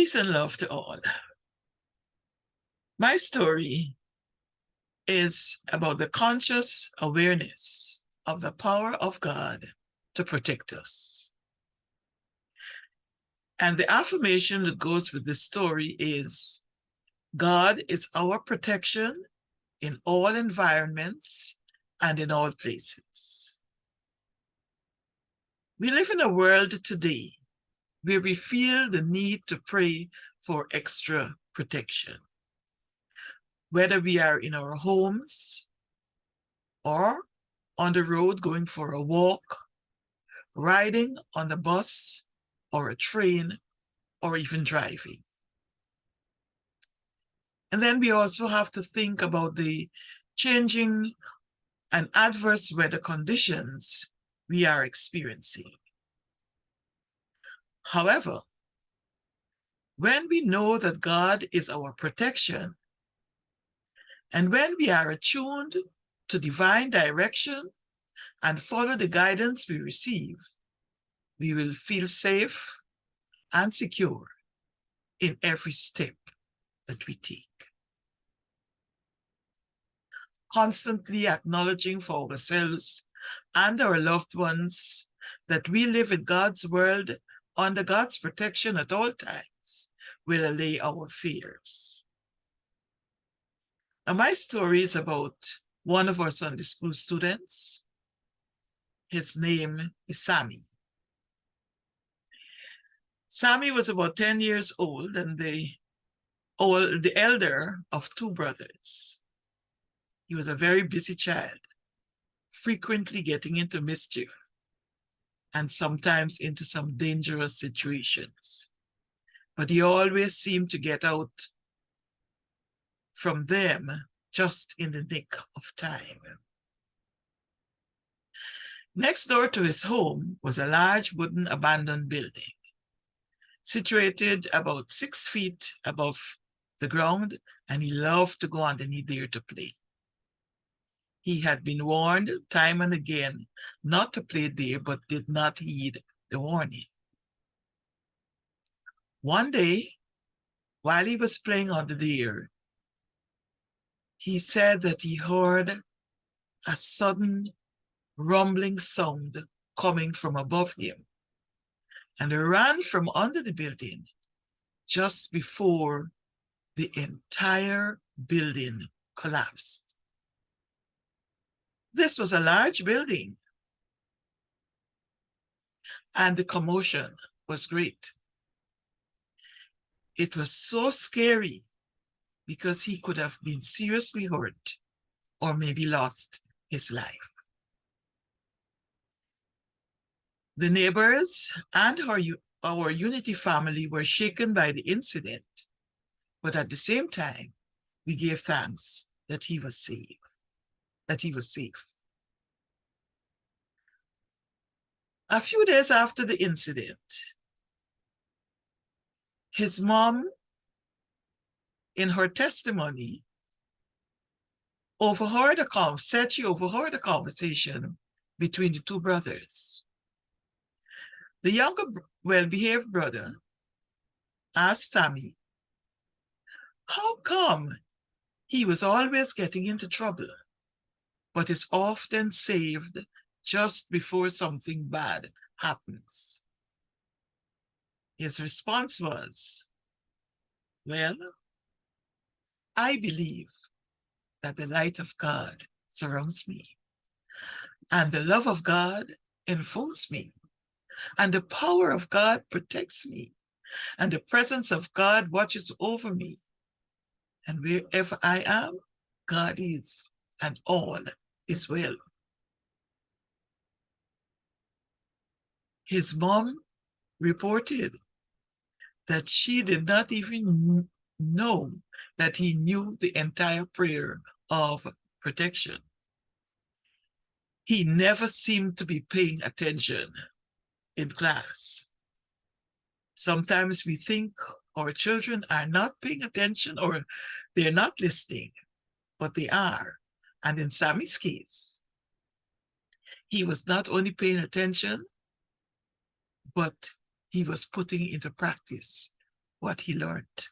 Peace and love to all. My story is about the conscious awareness of the power of God to protect us. And the affirmation that goes with this story is, God is our protection in all environments and in all places. We live in a world today where we feel the need to pray for extra protection. Whether we are in our homes or on the road going for a walk, riding on a bus or a train, or even driving. And then we also have to think about the changing and adverse weather conditions we are experiencing. However, when we know that God is our protection, and when we are attuned to divine direction and follow the guidance we receive, we will feel safe and secure in every step that we take. Constantly acknowledging for ourselves and our loved ones that we live in God's world under God's protection at all times will allay our fears. Now, my story is about one of our Sunday school students. His name is Sammy. Sammy was about 10 years old and the elder of two brothers. He was a very busy child, frequently getting into mischief and sometimes into some dangerous situations. But he always seemed to get out from them just in the nick of time. Next door to his home was a large wooden abandoned building, situated about 6 feet above the ground, and he loved to go underneath there to play. He had been warned time and again not to play there, but did not heed the warning. One day, while he was playing under there, he said that he heard a sudden rumbling sound coming from above him, and ran from under the building just before the entire building collapsed. This was a large building, and the commotion was great. It was so scary because he could have been seriously hurt or maybe lost his life. The neighbors and our Unity family were shaken by the incident, but at the same time, we gave thanks that he was safe. A few days after the incident, his mom, in her testimony, said she overheard a conversation between the two brothers. The younger, well-behaved brother asked Sammy how come he was always getting into trouble, but is often saved just before something bad happens. His response was, well, I believe that the light of God surrounds me, and the love of God enfolds me, and the power of God protects me, and the presence of God watches over me. And wherever I am, God is, and all is well. His mom reported that she did not even know that he knew the entire prayer of protection. He never seemed to be paying attention in class. Sometimes we think our children are not paying attention or they're not listening, but they are. And in Sammy's case, he was not only paying attention, but he was putting into practice what he learned.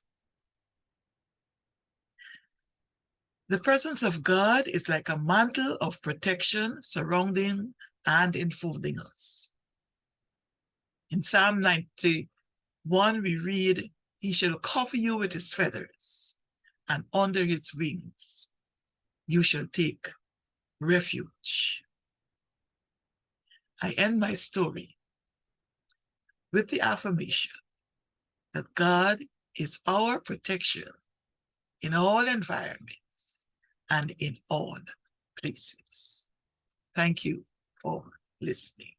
The presence of God is like a mantle of protection surrounding and enfolding us. In Psalm 91, we read, "He shall cover you with his feathers, and under his wings you shall take refuge." I end my story with the affirmation that God is our protection in all environments and in all places. Thank you for listening.